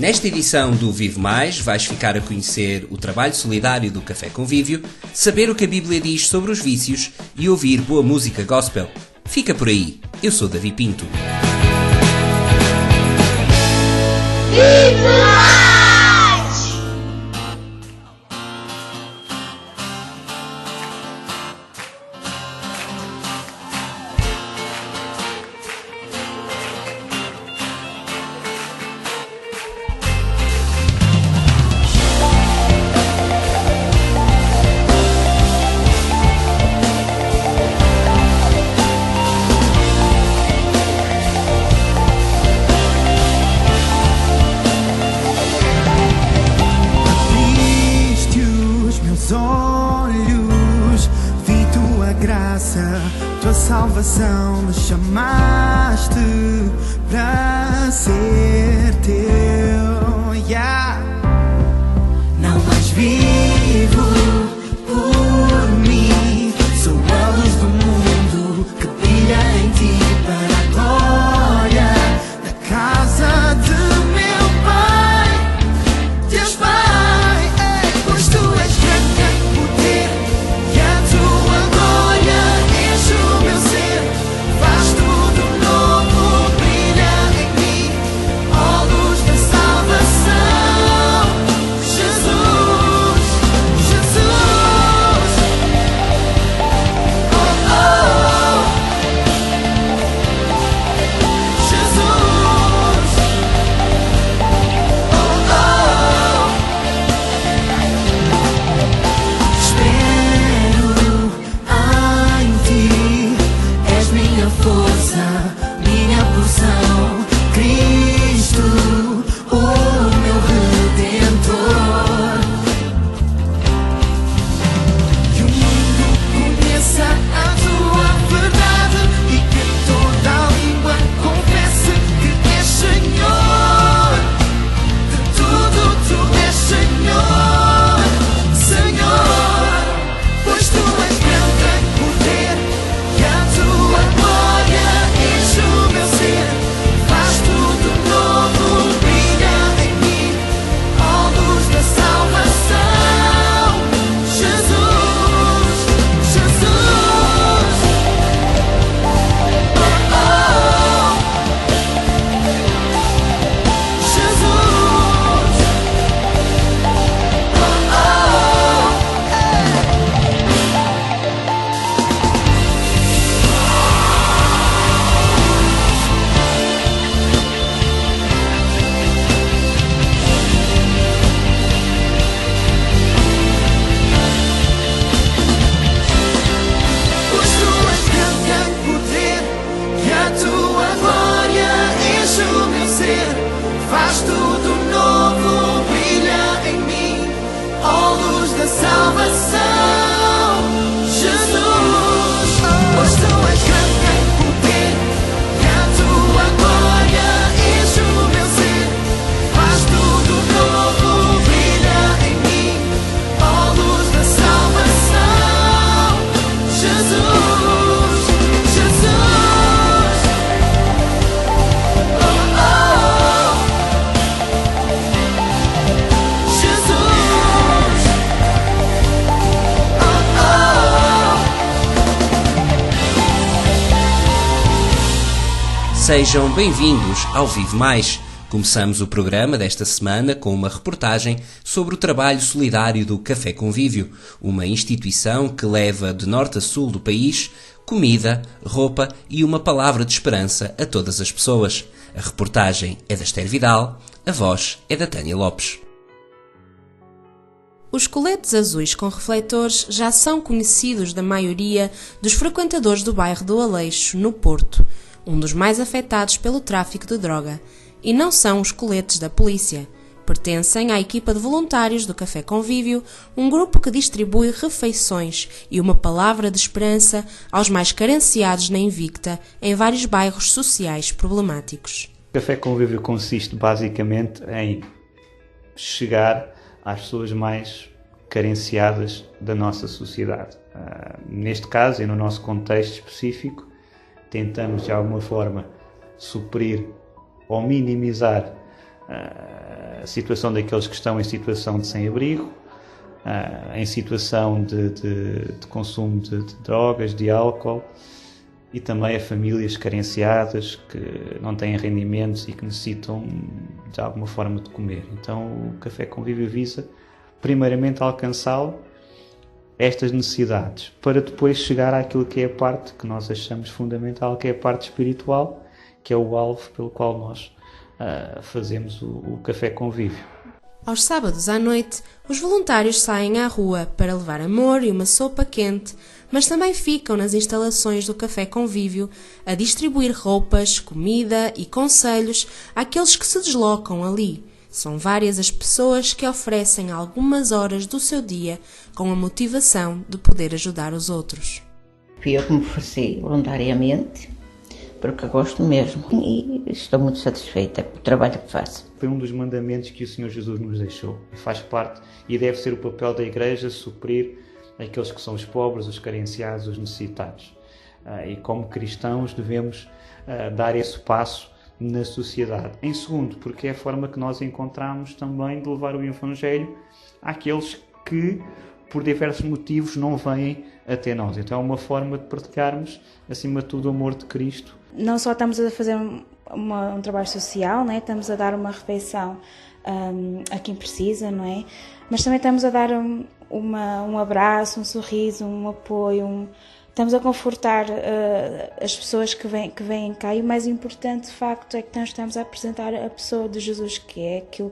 Nesta edição do Vive Mais, vais ficar a conhecer o trabalho solidário do Café Convívio, saber o que a Bíblia diz sobre os vícios e ouvir boa música gospel. Fica por aí. Eu sou Davi Pinto. Vive Mais! Tua salvação me chamaste para ser teu, Não mais vivo por mim, sou a luz do mundo que brilha em ti para a glória da casa de meu Pai, Deus Pai, pois tu és grande em poder e a tua glória enche o meu ser, faz tudo novo, brilha em mim, ó luz da salvação, Jesus, Jesus, oh, oh, Jesus, oh, oh. Espero em ti, és minha força, minha porção, Cristo, o meu Redentor. Que o mundo conheça a tua verdade e que toda a língua confesse que és Senhor. De tudo tu és Senhor, Senhor, pois tu és grande em poder e a tua glória enche o meu ser, faz tudo novo, brilha em mim, ó luz da salvação, Jesus, Jesus, oh, oh, Jesus, oh, oh. Pois tu és grande em poder e a tua glória enche o meu ser, faz tudo novo, brilha em mim, ó luz da salvação, Jesus. Pois tu és grande em poder e a tua glória enche o meu ser, faz tudo novo, brilha em mim, ó luz da salvação, Jesus, Jesus, oh, oh, Jesus, oh, oh. Sejam bem-vindos ao Vive Mais. Começamos o programa desta semana com uma reportagem sobre o trabalho solidário do Café Convívio, uma instituição que leva de norte a sul do país comida, roupa e uma palavra de esperança a todas as pessoas. A reportagem é da Esther Vidal, a voz é da Tânia Lopes. Os coletes azuis com refletores já são conhecidos da maioria dos frequentadores do bairro do Aleixo, no Porto, um dos mais afetados pelo tráfico de droga. E não são os coletes da polícia. Pertencem à equipa de voluntários do Café Convívio, um grupo que distribui refeições e uma palavra de esperança aos mais carenciados na Invicta, em vários bairros sociais problemáticos. O Café Convívio consiste basicamente em chegar às pessoas mais carenciadas da nossa sociedade. Neste caso e no nosso contexto específico, tentamos de alguma forma suprir ou minimizar a situação daqueles que estão em situação de sem-abrigo, em situação de consumo de drogas, de álcool, e também a famílias carenciadas que não têm rendimentos e que necessitam de alguma forma de comer. Então o Café Convívio visa primeiramente alcançá-lo, estas necessidades, para depois chegar àquilo que é a parte que nós achamos fundamental, que é a parte espiritual, que é o alvo pelo qual nós fazemos o Café Convívio. Aos sábados à noite, os voluntários saem à rua para levar amor e uma sopa quente, mas também ficam nas instalações do Café Convívio a distribuir roupas, comida e conselhos àqueles que se deslocam ali. São várias as pessoas que oferecem algumas horas do seu dia com a motivação de poder ajudar os outros. Fui eu que me ofereci voluntariamente, porque eu gosto mesmo e estou muito satisfeita com o trabalho que faço. Foi um dos mandamentos que o Senhor Jesus nos deixou e faz parte e deve ser o papel da Igreja suprir aqueles que são os pobres, os carenciados, os necessitados. E como cristãos devemos dar esse passo na sociedade. Em segundo, porque é a forma que nós encontramos também de levar o Evangelho àqueles que, por diversos motivos, não vêm até nós. Então é uma forma de partilharmos, acima de tudo, o amor de Cristo. Não só estamos a fazer um trabalho social, não é? Estamos a dar uma refeição a quem precisa, não é? Mas também estamos a dar um abraço, um sorriso, um apoio, estamos a confortar as pessoas que vêm cá, e o mais importante, de facto, é que nós estamos a apresentar a pessoa de Jesus, que é aquilo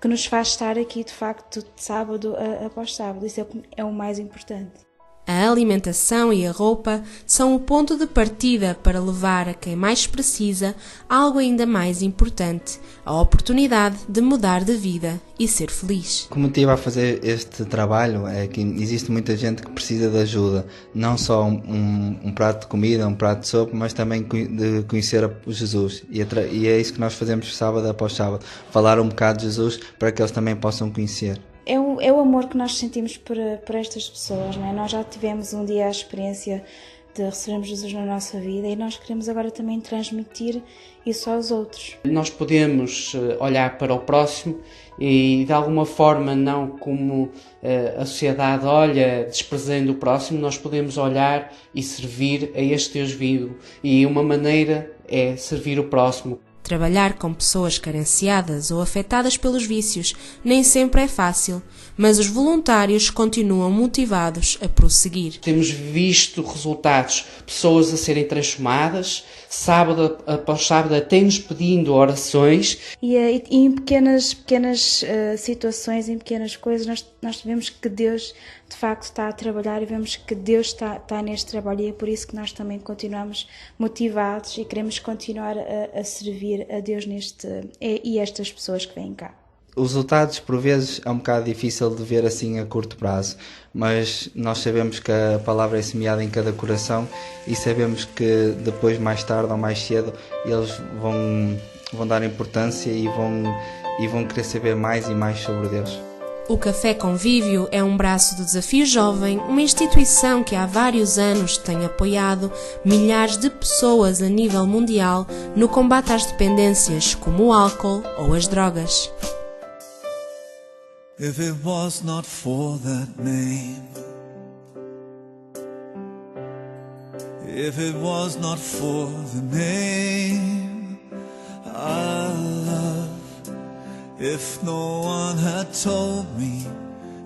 que nos faz estar aqui, de facto, de sábado após sábado. Isso é o mais importante. A alimentação e a roupa são o ponto de partida para levar a quem mais precisa algo ainda mais importante, a oportunidade de mudar de vida e ser feliz. O que motiva a fazer este trabalho é que existe muita gente que precisa de ajuda, não só um prato de comida, um prato de sopa, mas também de conhecer Jesus. E é isso que nós fazemos sábado após sábado, falar um bocado de Jesus para que eles também possam conhecer. É o amor que nós sentimos por estas pessoas, não é? Nós já tivemos um dia a experiência de recebermos Jesus na nossa vida e nós queremos agora também transmitir isso aos outros. Nós podemos olhar para o próximo e, de alguma forma, não como a sociedade olha, desprezando o próximo, nós podemos olhar e servir a este Deus vivo. E uma maneira é servir o próximo. Trabalhar com pessoas carenciadas ou afetadas pelos vícios nem sempre é fácil, mas os voluntários continuam motivados a prosseguir. Temos visto resultados, pessoas a serem transformadas, sábado após sábado até nos pedindo orações. E em pequenas situações, em pequenas coisas, nós vemos que Deus de facto está a trabalhar e vemos que Deus está neste trabalho, e é por isso que nós também continuamos motivados e queremos continuar a servir a Deus e estas pessoas que vêm cá. Os resultados, por vezes, é um bocado difícil de ver assim a curto prazo, mas nós sabemos que a palavra é semeada em cada coração e sabemos que depois, mais tarde ou mais cedo, eles vão dar importância e vão querer saber mais e mais sobre Deus. O Café Convívio é um braço do Desafio Jovem, uma instituição que há vários anos tem apoiado milhares de pessoas a nível mundial no combate às dependências, como o álcool ou as drogas. If it was not for that name, if it was not for the name I love, if no one had told me,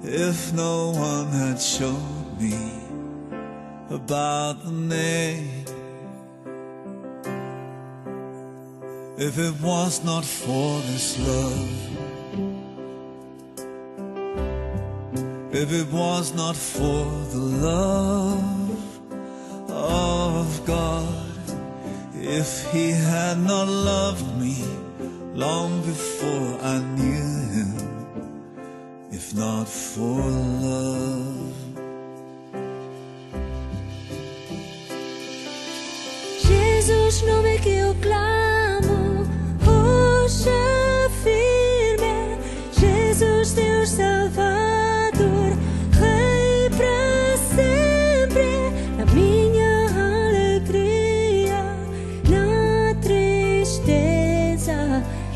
if no one had shown me about the name, if it was not for this love, if it was not for the love of God, if He had not loved me long before I knew Him, if not for love. Jesus, nome que eu clamo, rocha firme, Jesus, Deus Salvador.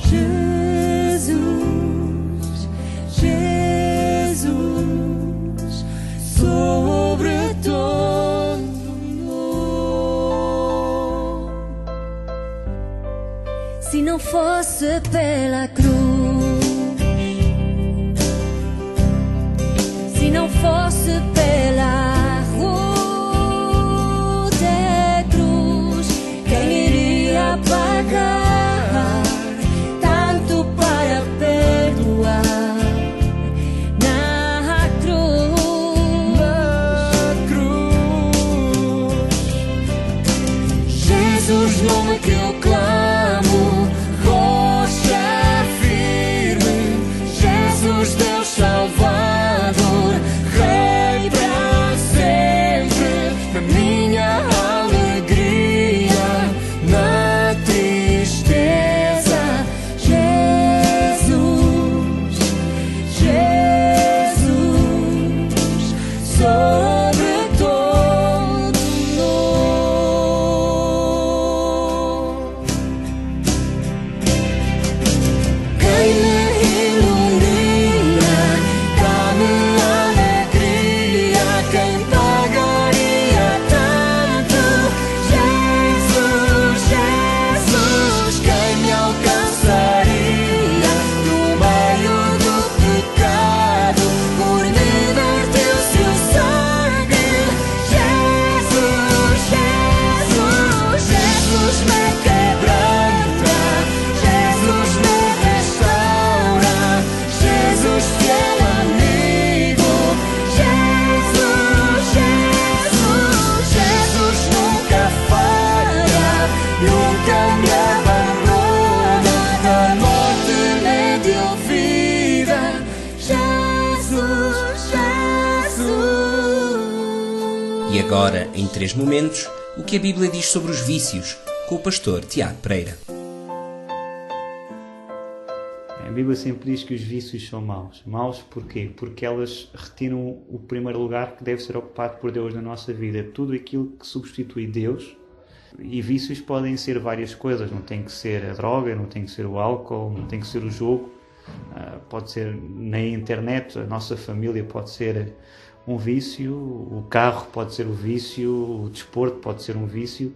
Je se não fosse pela cruz, se não fosse pela rude cruz, quem iria pagar tanto para perdoar? Na cruz, Jesus, nome que eu clamo, rocha firme, Jesus, Deus Salvador, Rei para sempre, na minha alegria, na tristeza, Jesus, Jesus, sobre todo nós. Quem me ilumina, dá-me alegria, quem pagaria tanto? Jesus, Jesus, quem me alcançaria no meio do pecado, por me verteu seu sangue? Jesus, Jesus, Jesus me quebranta, Jesus me restaura, Jesus fiel amigo, Jesus, Jesus, Jesus nunca falha, nunca me abandona, da morte me deu vida, Jesus, Jesus. E agora, em 3 momentos, o que a Bíblia diz sobre os vícios, com o pastor Tiago Pereira. A Bíblia sempre diz que os vícios são maus. Maus porquê? Porque elas retiram o primeiro lugar que deve ser ocupado por Deus na nossa vida. Tudo aquilo que substitui Deus. E vícios podem ser várias coisas. Não tem que ser a droga, não tem que ser o álcool, não tem que ser o jogo. Pode ser na internet, a nossa família pode ser um vício, o carro pode ser o vício, o desporto pode ser um vício.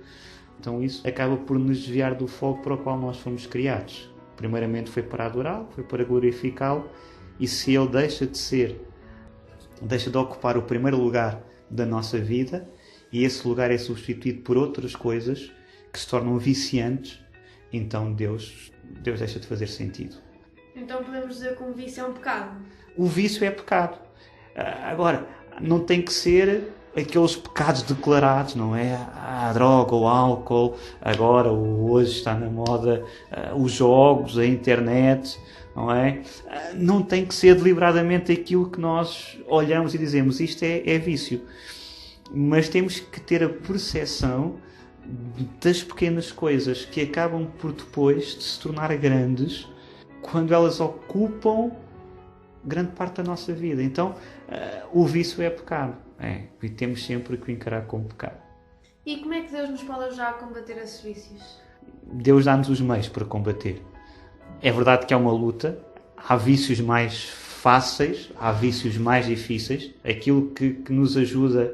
Então isso acaba por nos desviar do foco para o qual nós fomos criados. Primeiramente foi para adorá-lo, foi para glorificá-lo, e se ele deixa de ocupar o primeiro lugar da nossa vida, e esse lugar é substituído por outras coisas que se tornam viciantes, então Deus deixa de fazer sentido. Então podemos dizer que um vício é um pecado? O vício é pecado. Agora, não tem que ser aqueles pecados declarados, não é? A droga, o álcool, agora, hoje está na moda, os jogos, a internet, não é? Não tem que ser deliberadamente aquilo que nós olhamos e dizemos, isto é vício. Mas temos que ter a percepção das pequenas coisas que acabam por depois de se tornar grandes quando elas ocupam grande parte da nossa vida. Então, o vício é pecado. E temos sempre que o encarar como pecado. E como é que Deus nos pode ajudar a combater esses vícios? Deus dá-nos os meios para combater. É verdade que é uma luta. Há vícios mais fáceis, há vícios mais difíceis. Aquilo que nos ajuda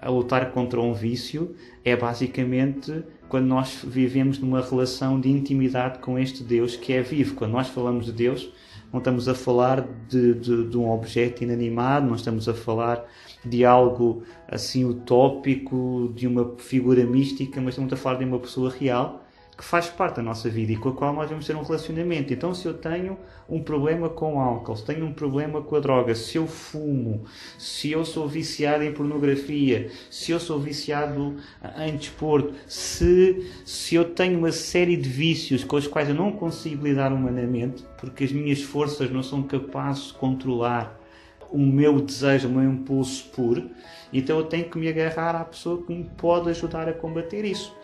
a lutar contra um vício é basicamente quando nós vivemos numa relação de intimidade com este Deus que é vivo. Quando nós falamos de Deus, não estamos a falar de um objeto inanimado, não estamos a falar de algo assim utópico, de uma figura mística, mas estamos a falar de uma pessoa real que faz parte da nossa vida e com a qual nós vamos ter um relacionamento. Então, se eu tenho um problema com o álcool, se tenho um problema com a droga, se eu fumo, se eu sou viciado em pornografia, se eu sou viciado em desporto, se eu tenho uma série de vícios com os quais eu não consigo lidar humanamente, porque as minhas forças não são capazes de controlar o meu desejo, o meu impulso puro, então eu tenho que me agarrar à pessoa que me pode ajudar a combater isso.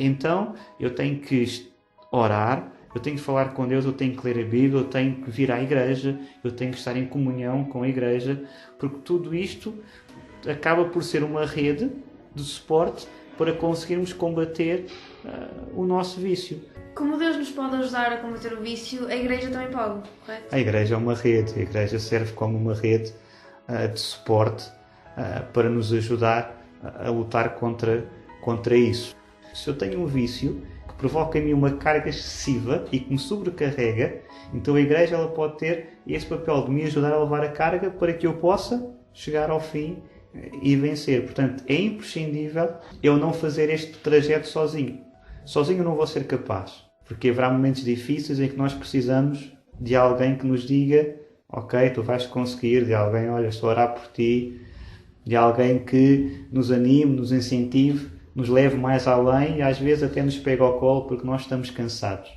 Então, eu tenho que orar, eu tenho que falar com Deus, eu tenho que ler a Bíblia, eu tenho que vir à igreja, eu tenho que estar em comunhão com a igreja, porque tudo isto acaba por ser uma rede de suporte para conseguirmos combater o nosso vício. Como Deus nos pode ajudar a combater o vício, a igreja também pode, correto? A igreja é uma rede, a igreja serve como uma rede de suporte para nos ajudar a lutar contra isso. Se eu tenho um vício, que provoca em mim uma carga excessiva e que me sobrecarrega, então a Igreja ela pode ter esse papel de me ajudar a levar a carga para que eu possa chegar ao fim e vencer. Portanto, é imprescindível eu não fazer este trajeto sozinho. Sozinho eu não vou ser capaz, porque haverá momentos difíceis em que nós precisamos de alguém que nos diga: ok, tu vais conseguir, de alguém, olha, estou a orar por ti, de alguém que nos anime, nos incentive, nos leve mais além e às vezes até nos pega ao colo porque nós estamos cansados.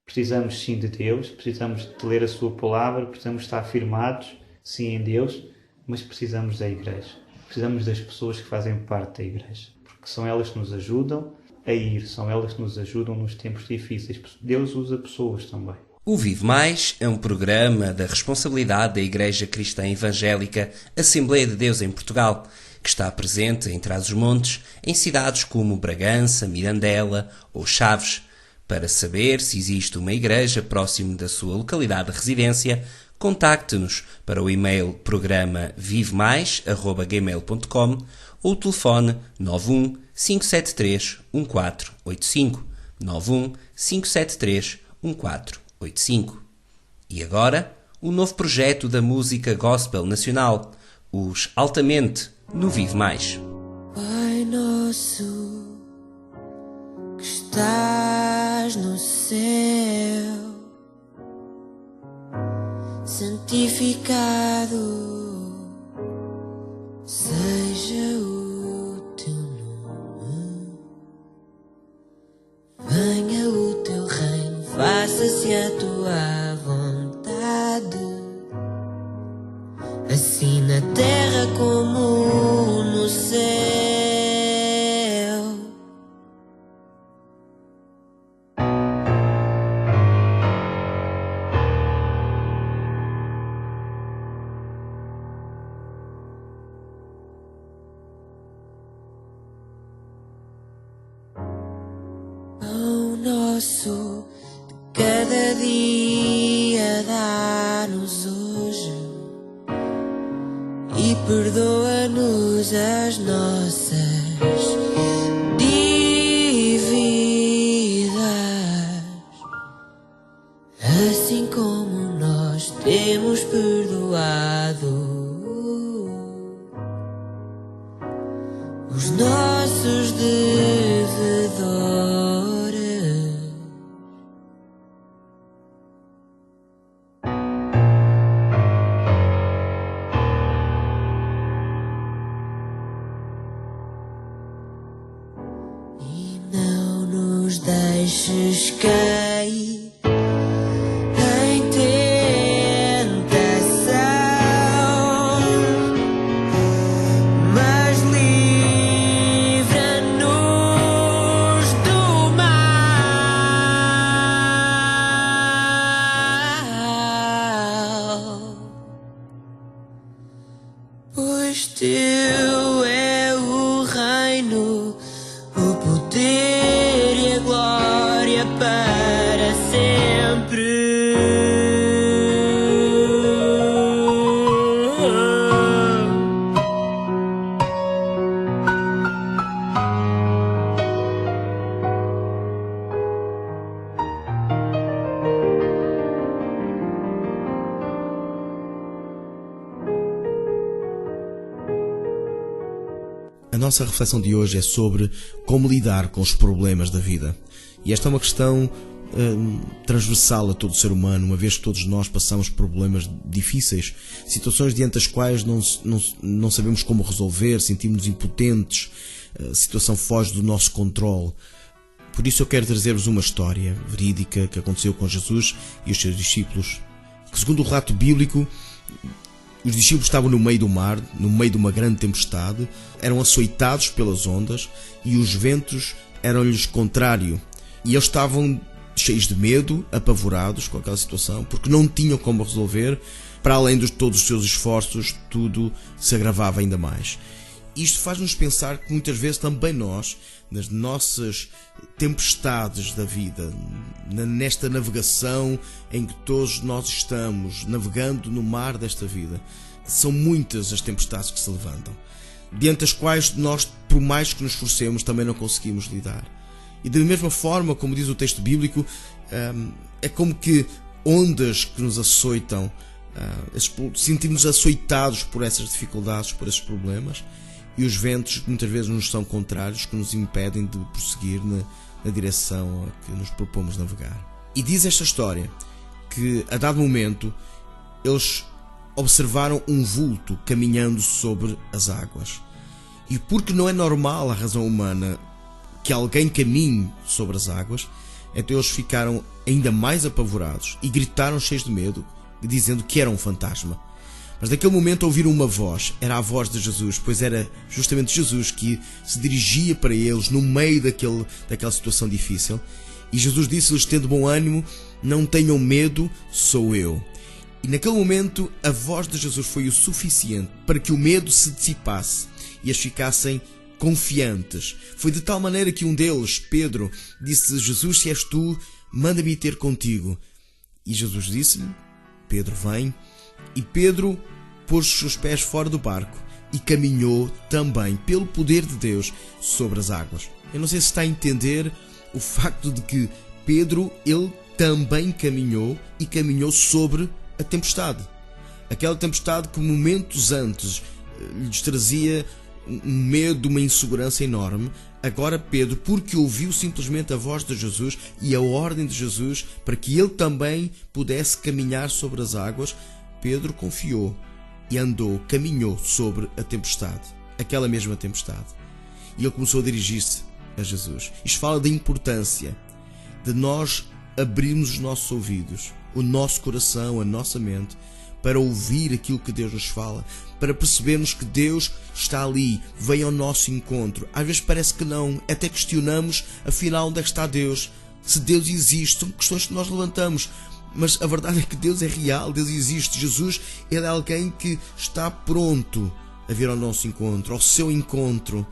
Precisamos sim de Deus, precisamos de ler a sua palavra, precisamos estar firmados sim em Deus, mas precisamos da Igreja. Precisamos das pessoas que fazem parte da Igreja, porque são elas que nos ajudam a ir, são elas que nos ajudam nos tempos difíceis. Deus usa pessoas também. O Vive Mais é um programa da responsabilidade da Igreja Cristã Evangélica Assembleia de Deus em Portugal, que está presente em Trás-os-Montes, em cidades como Bragança, Mirandela ou Chaves. Para saber se existe uma igreja próximo da sua localidade de residência, contacte-nos para o e-mail programa vivemais@gmail.com ou o telefone 91 573 1485 91 573 1485. E agora, o novo projeto da música gospel nacional, os Altamente, no Vive Mais. Pai nosso, que estás no céu, santificado seja o teu nome. Venha o teu reino, faça-se a tua vontade, assim na terra como no céu. Pão nosso de cada dia dá-nos hoje, e perdoa-nos as nossas dívidas, assim como nós temos perdoado os nossos devedores. E não nos deixes cair em tentação, mas livra-nos do mal, pois teu é o reino, o poder e a glória para sempre. A nossa reflexão de hoje é sobre como lidar com os problemas da vida. E esta é uma questão transversal a todo o ser humano, uma vez que todos nós passamos por problemas difíceis, situações diante das quais não sabemos como resolver, sentimos-nos impotentes, a situação foge do nosso controle. Por isso eu quero trazer-vos uma história verídica que aconteceu com Jesus e os seus discípulos, que segundo o relato bíblico, os discípulos estavam no meio do mar, no meio de uma grande tempestade, eram açoitados pelas ondas e os ventos eram-lhes contrário. E eles estavam cheios de medo, apavorados com aquela situação, porque não tinham como resolver. Para além de todos os seus esforços, tudo se agravava ainda mais. Isto faz-nos pensar que muitas vezes também nós, nas nossas tempestades da vida, nesta navegação em que todos nós estamos navegando no mar desta vida, são muitas as tempestades que se levantam, diante das quais nós, por mais que nos esforcemos, também não conseguimos lidar. E da mesma forma, como diz o texto bíblico, é como que ondas que nos açoitam, sentimos açoitados por essas dificuldades, por esses problemas, e os ventos muitas vezes nos são contrários, que nos impedem de prosseguir na direção a que nos propomos navegar. E diz esta história que a dado momento eles observaram um vulto caminhando sobre as águas. E porque não é normal à razão humana que alguém caminhe sobre as águas, então eles ficaram ainda mais apavorados e gritaram cheios de medo, dizendo que era um fantasma. Mas naquele momento ouviram uma voz, era a voz de Jesus, pois era justamente Jesus que se dirigia para eles no meio daquela situação difícil. E Jesus disse-lhes, tendo bom ânimo, não tenham medo, sou eu. E naquele momento a voz de Jesus foi o suficiente para que o medo se dissipasse e eles ficassem confiantes. Foi de tal maneira que um deles, Pedro, disse: Jesus, se és tu, manda-me ter contigo. E Jesus disse-lhe: Pedro, vem. E Pedro pôs os seus pés fora do barco e caminhou também, pelo poder de Deus, sobre as águas. Eu não sei se está a entender o facto de que Pedro, ele também caminhou e caminhou sobre a tempestade. Aquela tempestade que momentos antes lhes trazia um medo, uma insegurança enorme. Agora Pedro, porque ouviu simplesmente a voz de Jesus e a ordem de Jesus para que ele também pudesse caminhar sobre as águas, Pedro confiou e andou, caminhou sobre a tempestade, aquela mesma tempestade. E ele começou a dirigir-se a Jesus. Isto fala da importância de nós abrirmos os nossos ouvidos, o nosso coração, a nossa mente, para ouvir aquilo que Deus nos fala, para percebermos que Deus está ali, vem ao nosso encontro. Às vezes parece que não, até questionamos, afinal, onde é que está Deus? Se Deus existe, são questões que nós levantamos. Mas a verdade é que Deus é real, Deus existe. Jesus, Ele é alguém que está pronto a vir ao nosso encontro, ao seu encontro.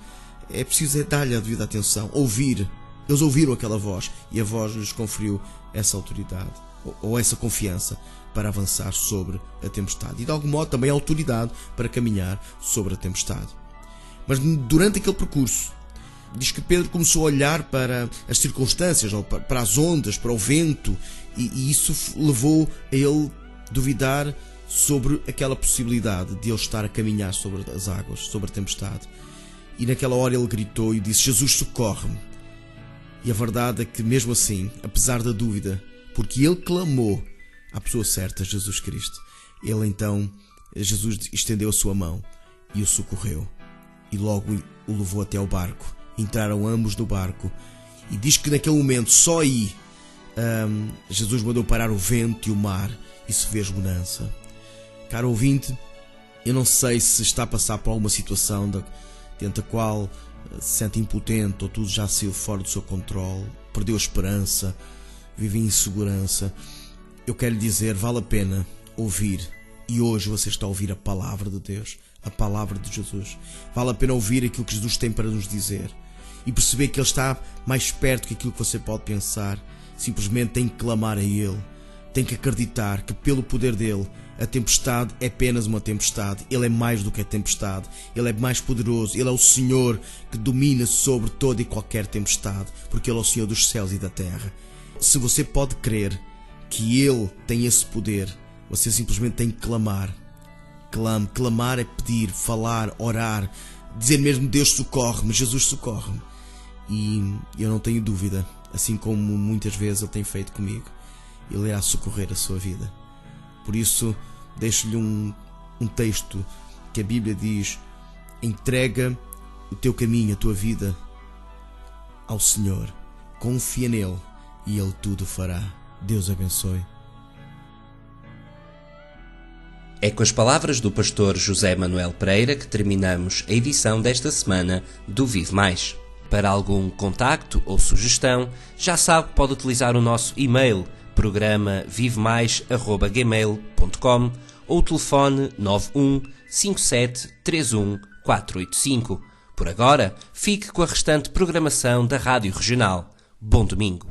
É preciso dar-lhe a devida atenção, ouvir. Eles ouviram aquela voz e a voz lhes conferiu essa autoridade, ou essa confiança para avançar sobre a tempestade. E de algum modo também a autoridade para caminhar sobre a tempestade. Mas durante aquele percurso, diz que Pedro começou a olhar para as circunstâncias, ou para as ondas, para o vento, e isso levou a ele duvidar sobre aquela possibilidade de ele estar a caminhar sobre as águas, sobre a tempestade. E naquela hora ele gritou e disse: Jesus, socorre-me. E a verdade é que mesmo assim, apesar da dúvida, porque ele clamou à pessoa certa, Jesus Cristo, Jesus estendeu a sua mão e o socorreu. E logo o levou até ao barco. Entraram ambos no barco. E diz que naquele momento, só aí, Jesus mandou parar o vento e o mar, e se fez bonança. Caro ouvinte, eu não sei se está a passar por alguma situação dentro da qual se sente impotente, ou tudo já saiu fora do seu controle, perdeu a esperança, vive em insegurança. Eu quero lhe dizer, vale a pena ouvir. E hoje você está a ouvir a palavra de Deus, a palavra de Jesus. Vale a pena ouvir aquilo que Jesus tem para nos dizer e perceber que Ele está mais perto que aquilo que você pode pensar. Simplesmente tem que clamar a Ele, tem que acreditar que pelo poder dEle a tempestade é apenas uma tempestade. Ele é mais do que a tempestade, Ele é mais poderoso, Ele é o Senhor que domina sobre toda e qualquer tempestade, porque Ele é o Senhor dos céus e da terra. Se você pode crer que Ele tem esse poder, você simplesmente tem que clamar. Clamar é pedir, falar, orar, dizer mesmo: Deus socorre-me, Jesus socorre-me. E eu não tenho dúvida, assim como muitas vezes Ele tem feito comigo, Ele irá socorrer a sua vida. Por isso, deixo-lhe um texto que a Bíblia diz: entrega o teu caminho, a tua vida ao Senhor, confia nele e Ele tudo fará. Deus abençoe. É com as palavras do pastor José Manuel Pereira que terminamos a edição desta semana do Vive Mais. Para algum contacto ou sugestão, já sabe que pode utilizar o nosso e-mail, programa vivemais@gmail.com, ou o telefone 91 57 31 485. Por agora, fique com a restante programação da Rádio Regional. Bom domingo.